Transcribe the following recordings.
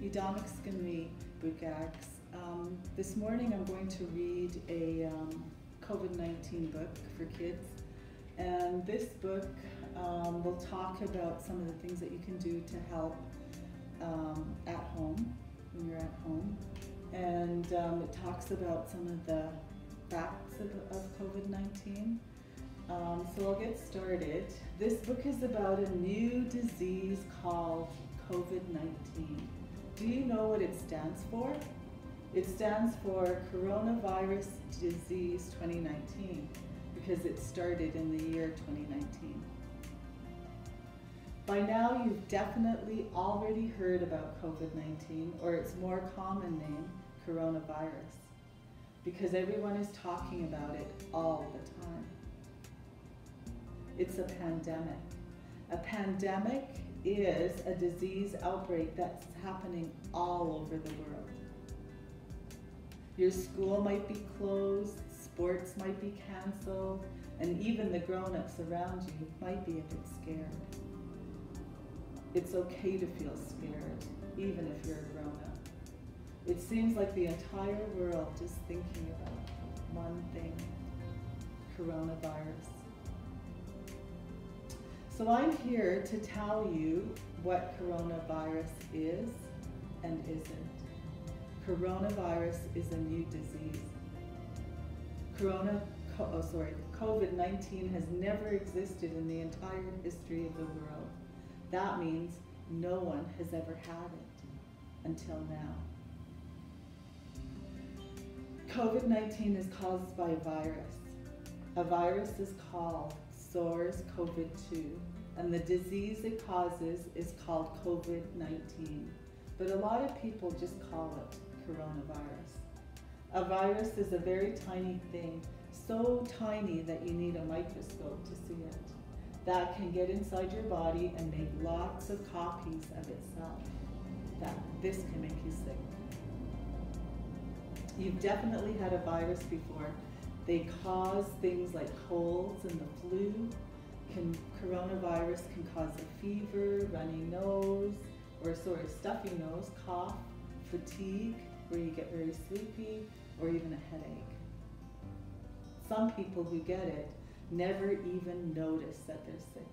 Opokaa'sin Kindergarten. This morning I'm going to read a COVID-19 book for kids, and this book will talk about some of the things that you can do to help at home, when you're at home, and it talks about some of the facts of COVID-19. So I'll get started. This book is about a new disease called COVID-19. Do you know what it stands for? It stands for Coronavirus Disease 2019 because it started in the year 2019. By now you've definitely already heard about COVID-19, or its more common name, coronavirus, because everyone is talking about it all the time. It's a pandemic. A pandemic is a disease outbreak that's happening all over the world. Your school might be closed, sports might be canceled, and even the grown-ups around you might be a bit scared. It's okay to feel scared, even if you're a grown-up. It seems like the entire world is thinking about one thing: coronavirus. So I'm here to tell you what coronavirus is and isn't. Coronavirus is a new disease. COVID-19 has never existed in the entire history of the world. That means no one has ever had it until now. COVID-19 is caused by a virus. A virus is called SARS-CoV-2, and the disease it causes is called COVID-19. But a lot of people just call it coronavirus. A virus is a very tiny thing, so tiny that you need a microscope to see it. That can get inside your body and make lots of copies of itself. This can make you sick. You've definitely had a virus before. They cause things like colds and the flu. Coronavirus can cause a fever, runny nose, or sort of stuffy nose, cough, fatigue, where you get very sleepy, or even a headache. Some people who get it never even notice that they're sick,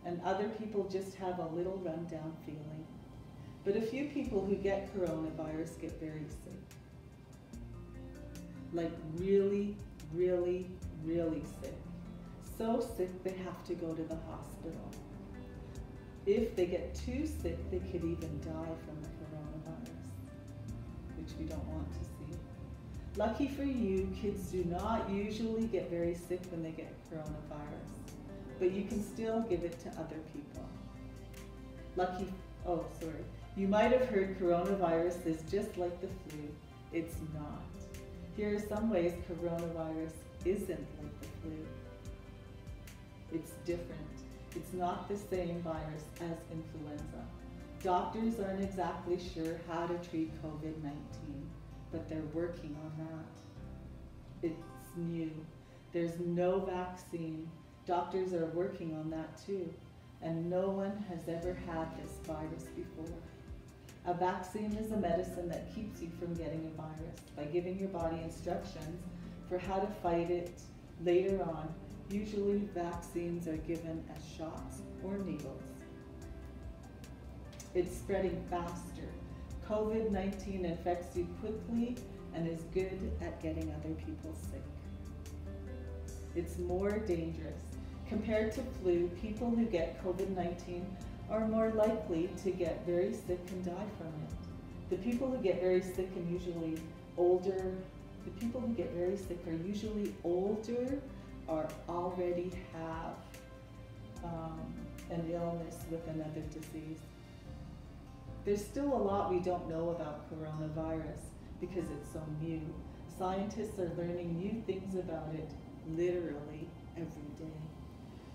and other people just have a little rundown feeling. But a few people who get coronavirus get very sick. Like really, really, really sick. So sick they have to go to the hospital. If they get too sick, they could even die from the coronavirus, which we don't want to see. Lucky for you, kids do not usually get very sick when they get coronavirus, but you can still give it to other people. You might have heard coronavirus is just like the flu. It's not. Here are some ways coronavirus isn't like the flu. It's different. It's not the same virus as influenza. Doctors aren't exactly sure how to treat COVID-19, but they're working on that. It's new. There's no vaccine. Doctors are working on that too, and no one has ever had this virus before. A vaccine is a medicine that keeps you from getting a virus by giving your body instructions for how to fight it later on. Usually vaccines are given as shots or needles. It's spreading faster. COVID-19 infects you quickly and is good at getting other people sick. It's more dangerous. Compared to flu, people who get COVID-19 are more likely to get very sick and die from it. The people who get very sick are usually older. Or already have an illness with another disease. There's still a lot we don't know about coronavirus because it's so new. Scientists are learning new things about it literally every day.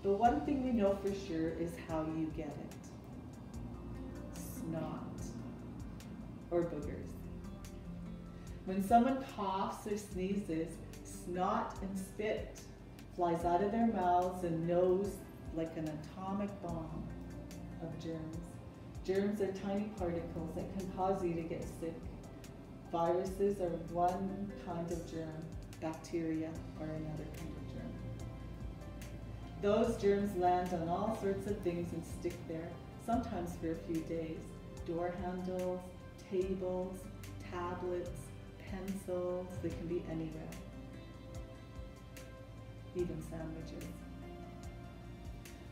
But one thing we know for sure is how you get it. Snot or boogers. When someone coughs or sneezes, snot and spit flies out of their mouths and nose like an atomic bomb of germs. Germs are tiny particles that can cause you to get sick. Viruses are one kind of germ. Bacteria are another kind of germ. Those germs land on all sorts of things and stick there, sometimes for a few days. Door handles, tables, tablets, pencils, they can be anywhere. Even sandwiches.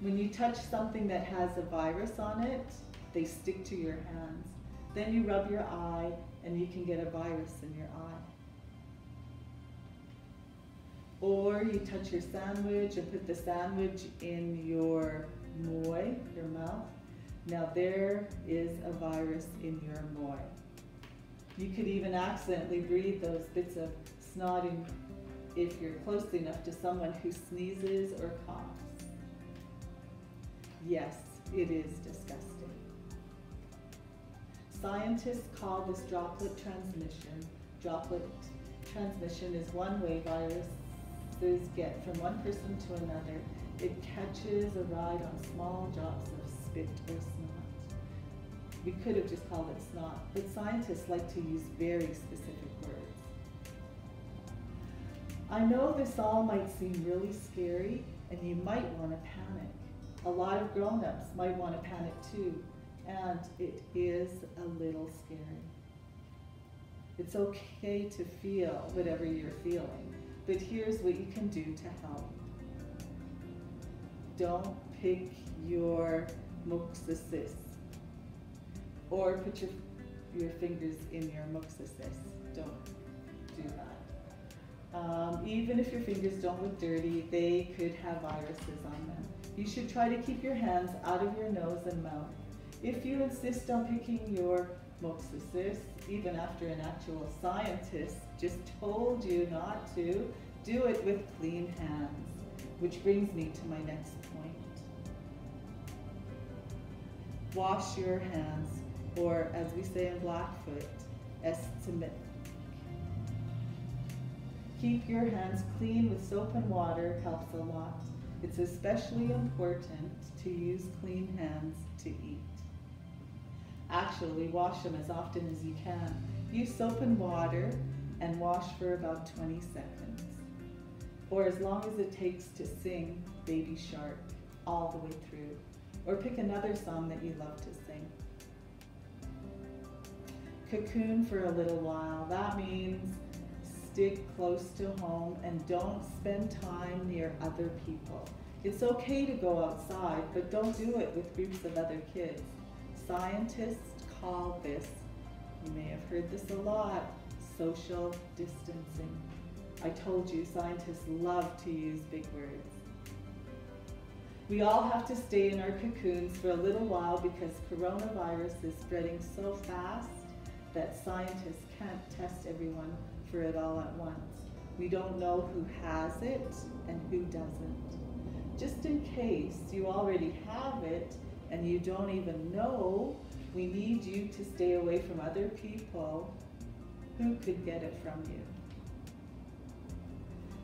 When you touch something that has a virus on it, they stick to your hands. Then you rub your eye and you can get a virus in your eye. Or you touch your sandwich and put the sandwich in your moy, your mouth. Now there is a virus in your moy. You could even accidentally breathe those bits of snot in if you're close enough to someone who sneezes or coughs. Yes, it is disgusting. Scientists call this droplet transmission. Droplet transmission is one way viruses get from one person to another. It catches a ride on small drops of spit or snot. We could have just called it snot, but scientists like to use very specific words. I know this all might seem really scary and you might want to panic. A lot of grown-ups might want to panic too, and it is a little scary. It's okay to feel whatever you're feeling, but here's what you can do to help. Don't pick your moxasis or put your fingers in your moxasis. Don't do that. Even if your fingers don't look dirty, they could have viruses on them. You should try to keep your hands out of your nose and mouth. If you insist on picking your moxasis, even after an actual scientist just told you not to, do it with clean hands. Which brings me to my next point. Wash your hands, or as we say in Blackfoot, estimate. Keep your hands clean with soap and water helps a lot. It's especially important to use clean hands to eat. Actually, wash them as often as you can. Use soap and water and wash for about 20 seconds. Or as long as it takes to sing Baby Shark all the way through. Or pick another song that you love to sing. Cocoon for a little while. That means stick close to home and don't spend time near other people. It's okay to go outside, but don't do it with groups of other kids. Scientists call this, you may have heard this a lot, social distancing. I told you, scientists love to use big words. We all have to stay in our cocoons for a little while because coronavirus is spreading so fast that scientists can't test everyone for it all at once. We don't know who has it and who doesn't. Just in case you already have it and you don't even know, we need you to stay away from other people who could get it from you.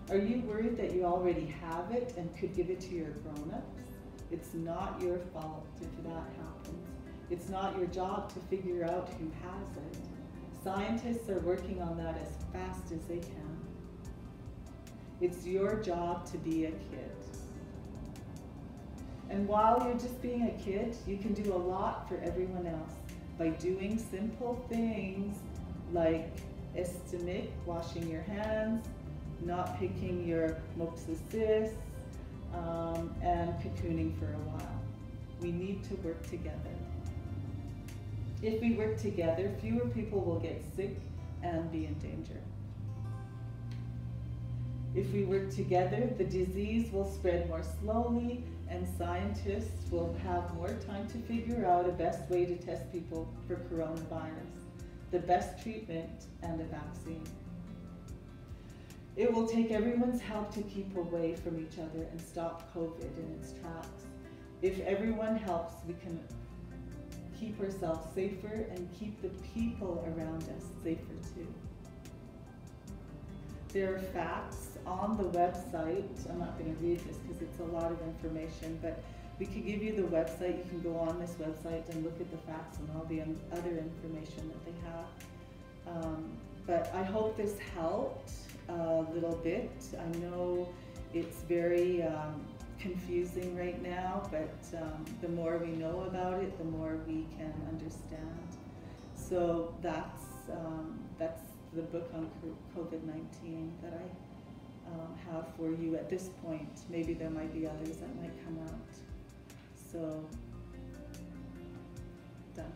Are you worried that you already have it and could give it to your grown-ups? It's not your fault if that happens. It's not your job to figure out who has it. Scientists are working on that as fast as they can. It's your job to be a kid. And while you're just being a kid, you can do a lot for everyone else by doing simple things like estimate, washing your hands, not picking your moxasis, and cocooning for a while. We need to work together. If we work together, fewer people will get sick and be in danger. If we work together, the disease will spread more slowly and scientists will have more time to figure out a best way to test people for coronavirus, the best treatment, and a vaccine. It will take everyone's help to keep away from each other and stop COVID in its tracks. If everyone helps, we can keep ourselves safer and keep the people around us safer too. There are facts on the website. I'm not going to read this because it's a lot of information, but We could give you the website. You can go on this website and look at the facts and all the other information that they have. But I hope this helped a little bit. I know it's very confusing right now, but the more we know about it, the more we can understand. So that's the book on COVID-19 that I have for you at this point. Maybe there might be others that might come out. So, done.